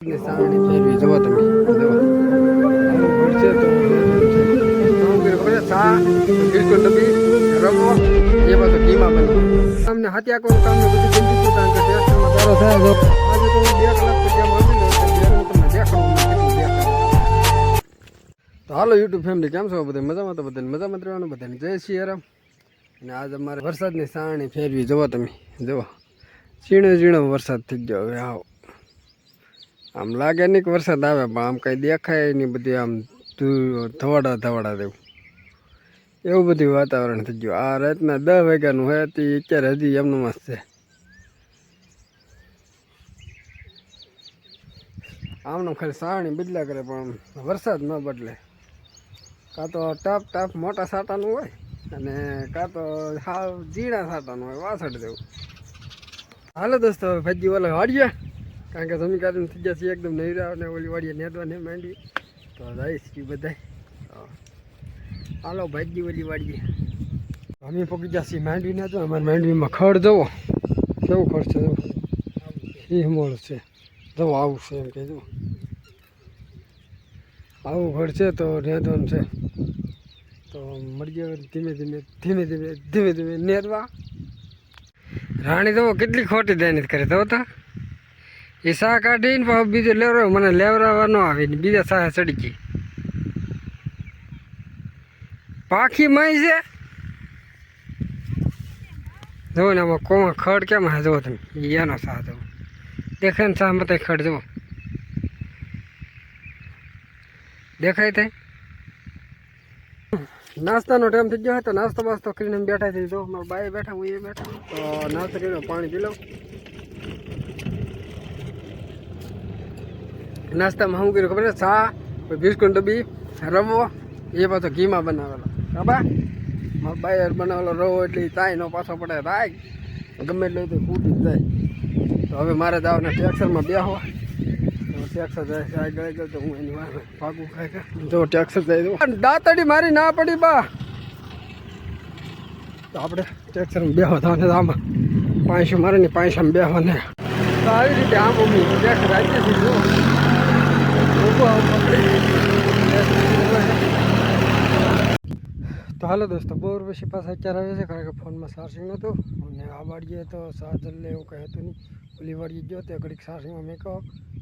સાવણી ફેરવી જવો તમે જવો ભરશે તો ચા બિલકુલ ડબ્બી રવો એ બધું ઘીમાં બને તમને હત્યા કોણ કામ બધું જલ્દી કારણ કે ટેસ્ટમાં સારો થાય જો આજે તો હું 2 કલાક પછી આમ આવી લો તમને દેખાડું કેટલું દેખાડું તો હાલો યુટ્યુબ ફેમિલી કેમ છો બધા મજામાં તો બધાને મજામાં રહેવાનું બધાને જય શ્રી રામ અને આજ અમારે વરસાદની સાવણી ફેરવી જવો તમે જુઓ ઝીણો ઝીણો વરસાદ થઈ ગયો હવે આવો આમ લાગે નહીં કે વરસાદ આવે પણ આમ કંઈ દેખાય નહીં બધી આમ ધવાડા ધવાડા દેવું એવું બધું વાતાવરણ થઈ ગયું આ રાતના 10 વાગ્યાનું હોય તે અત્યારે હજી એમનું મસ્ત છે આમનું ખાલી સાવણી બદલ્યા કરે પણ વરસાદ ન બદલે કાં તો ટાપ ટાપ મોટા સાટાનું હોય અને કાં તો હાવ ઝીણા સાટાનું હોય વાસળ જેવું હાલો દોસ્તો ભાજી ઓલા વાળીએ કારણ કે જમી કાઢીને થઈ જશે એકદમ નહીરા ને ઓલી વાડીએ નેદવાને માંડી તો જઈશ કે બધા હાલો ભાજી ઓલી વાડીએ અમે પગી જશે માંડવી ને તો અમારે માંડવીમાં ખડ જવો કેવું ખડ છે જવો એ મોડ છે જવો આવું છે એમ કે જુઓ આવું ખડ છે તો નેદવાનું છે તો મળીએ ધીમે ધીમે ધીમે ધીમે ધીમે ધીમે નેદવા રાણી તો કેટલી ખોટી દૈનિત કરે તો એ શાહ કાઢીને પાછું બીજું લેવરાવ મને લેવરાવા ન આવે ને બીજા શાહ ચડી ગઈ પાખી માઈ છે જુઓ ને આમાં કોમાં ખડ કેમ હા જુઓ તમે એનો શાહ જુઓ દેખાય ને શાહ મતે ખડ જુઓ દેખાય થાય નાસ્તાનો ટાઈમ થઈ ગયો હોય તો નાસ્તો બાસ્તો કરીને બેઠા થઈ જો મારા બાઈ બેઠા હું એ બેઠા તો નાસ્તો કરીને પાણી પી લઉં નાસ્તામાં શું કર્યું ખબર છે ચા બિસ્કુટ ડબ્બી રવો એ પાછો ઘીમાં બનાવેલો બરાબર મારા બાઈ બનાવેલો રવો એટલે તાઈ નો પાછો પડે તાઈ ગમે એટલે તો ફૂટી જ જાય તો હવે મારે જવાના ટેક્સરમાં બેહો ટેક્સર જાય આગળ ગયો તો હું એની વાર ભાગું ખાઈ જો ટેક્સર જાય દાંતડી મારી ના પડી બા તો આપણે ટેક્સરમાં બેહો થવાને આમાં પાંચસો મારે ને પાંચસામાં બેહો ને તો આવી રીતે આમ મમ્મી ટેક્સર આવી છે જો તો હાલો દોસ્તો બોર પછી પાછા અત્યારે આવે છે કારણ કે ફોનમાં ચાર્જિંગ નહોતું અને આ વાડીએ તો ચાર્જર લે એવું કંઈ હતું નહીં ઓલી વાડીએ ગયો તો ઘડીક ચાર્જિંગમાં મેં કહો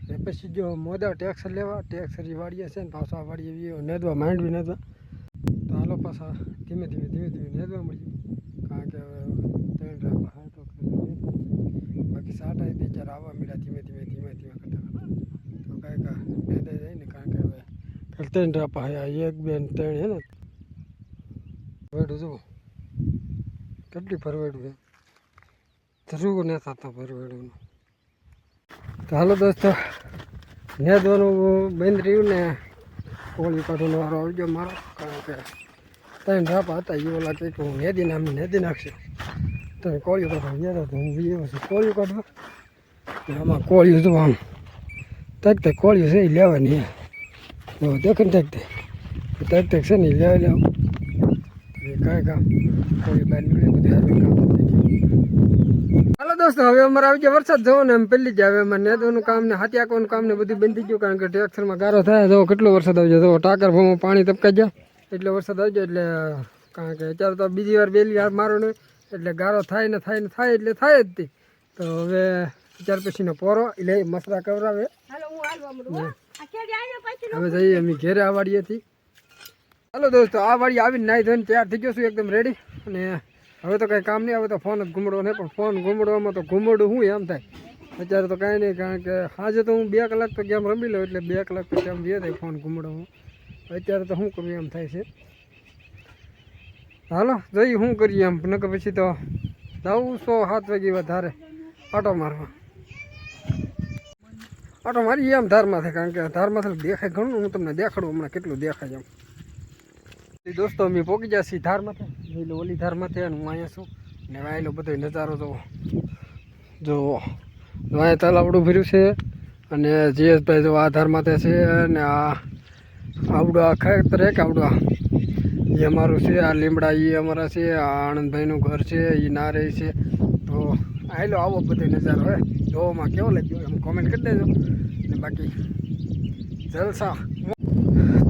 ને પછી જો મોદા ટેક્સર લેવા ટેક્સર એ વાડીએ છે ને પાછો આ વાડીએ નેદવા માંડવી નેદવા તો હાલો પાછા ધીમે ધીમે ધીમે ધીમે નેદવા મળીએ કારણ કે હવે 3 રાખવા તો બાકી સાટા ત્યારે આવવા મળ્યા ધીમે ધીમે ધીમે ધીમે કરતા તો કાંઈ નેદાઈ જાય ને કારણ કે હવે 3 રાપા હે 1 2 3 હે ને ભરવેડું જુઓ કેટલી ભરવેડું છે જરૂર ન થતા ભરવેડુંનું તો હાલો દોસ્તો નેદવાનું બંધ રહ્યું ને કોળી કાઢવાનો વારો આવી ગયો મારો કારણ કે 3 રાપા હતા એ ઓલા કંઈક હું નેદી નાખશે તમે કોળીઓ કાઢવા ગયા તો હું બી છું કોળીઓ કાઢવા આમાં કોળીઓ જો આમ તક કોળીઓ છે એ લેવાની દેખો ને તક છે ને લેવા લેવું કાંઈ કામ કોઈ બહાર નીકળે બધું હાલો દોસ્તો હવે અમારે આવી ગયા વરસાદ જવો ને એમ પહેલી જ હવે અમારે નેદવાનું કામ ને હાથિયાકોનું કામ ને બધું બંધ થઈ ગયું કારણ કે ટેક્સરમાં ગારો થાય જવો કેટલો વરસાદ આવી જાય જવો ટાકર ફોમાં પાણી તપકાઈ જાય એટલે વરસાદ આવી જાય એટલે કારણ કે અત્યારે તો બીજી વાર બેલી હાથ મારો નહીં એટલે ગારો થાય ને થાય ને થાય એટલે થાય જ તે તો હવે ત્યાર પછીનો પોરો એટલે મસરા કવરાવે હવે જઈએ અમે ઘેરે આ વાડીએથી હાલો દોસ્તો આ વાડી આવીને નાહી ધોઈને તૈયાર થઈ ગયો છું એકદમ રેડી અને હવે તો કંઈ કામ નહીં આવે તો ફોન જ ઘૂમડવો નહીં પણ ફોન ઘૂમડવામાં તો ઘૂમડું શું એમ થાય અત્યારે તો કાંઈ નહીં કારણ કે આજે તો હું 2 કલાક તો ગેમ રમી લઉં એટલે 2 કલાક તો ગેમ જે થાય ફોન ઘૂમડવામાં અત્યારે તો શું કરવું એમ થાય છે હાલો જોઈએ શું કરીએ એમ નકર પછી તો જવું 6-7 વાગે વધારે આટો મારવા આટો મારીએ એમ ધારમાંથી કારણ કે ધારમાંથી દેખાય ઘણું હું તમને દેખાડું હમણાં કેટલું દેખાય એમ દોસ્તો અમે પહોંચી ગયા છીએ ધારમાંથી એટલે ઓલી ધારમાંથી અને હું અહીંયા છું ને વાયેલો બધો નજારો જો અહીંયા તલાવડું ભર્યું છે અને જયેશભાઈ જો આ ધારમાંથી છે અને આ આવડું આ ખેતર એક આવડું એ અમારું છે આ લીમડા એ અમારા છે આ આનંદભાઈનું ઘર છે એ ના રહે છે તો આવેલો આવો બધો નજારો હે જોવામાં કેવો લાગ્યો એમ કોમેન્ટ કરી દેજો ને બાકી જલસા.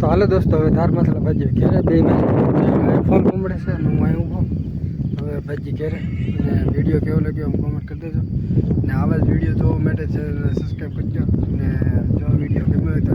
તો હાલો દોસ્તો, હવે ધાર મસાલા ભાજી ઘેરે બે ફોન કમડે છે અને હું અહીં ઊભો. હવે ભાજી ઘેરે અને વિડીયો કેવો લાગ્યો એમ કોમેન્ટ કરી દેજો. ને આવા જ વિડીયો જોવા માટે ચેનલને સબસ્ક્રાઈબ કરજો. અને જો વિડીયો ગમ્યો હોય તો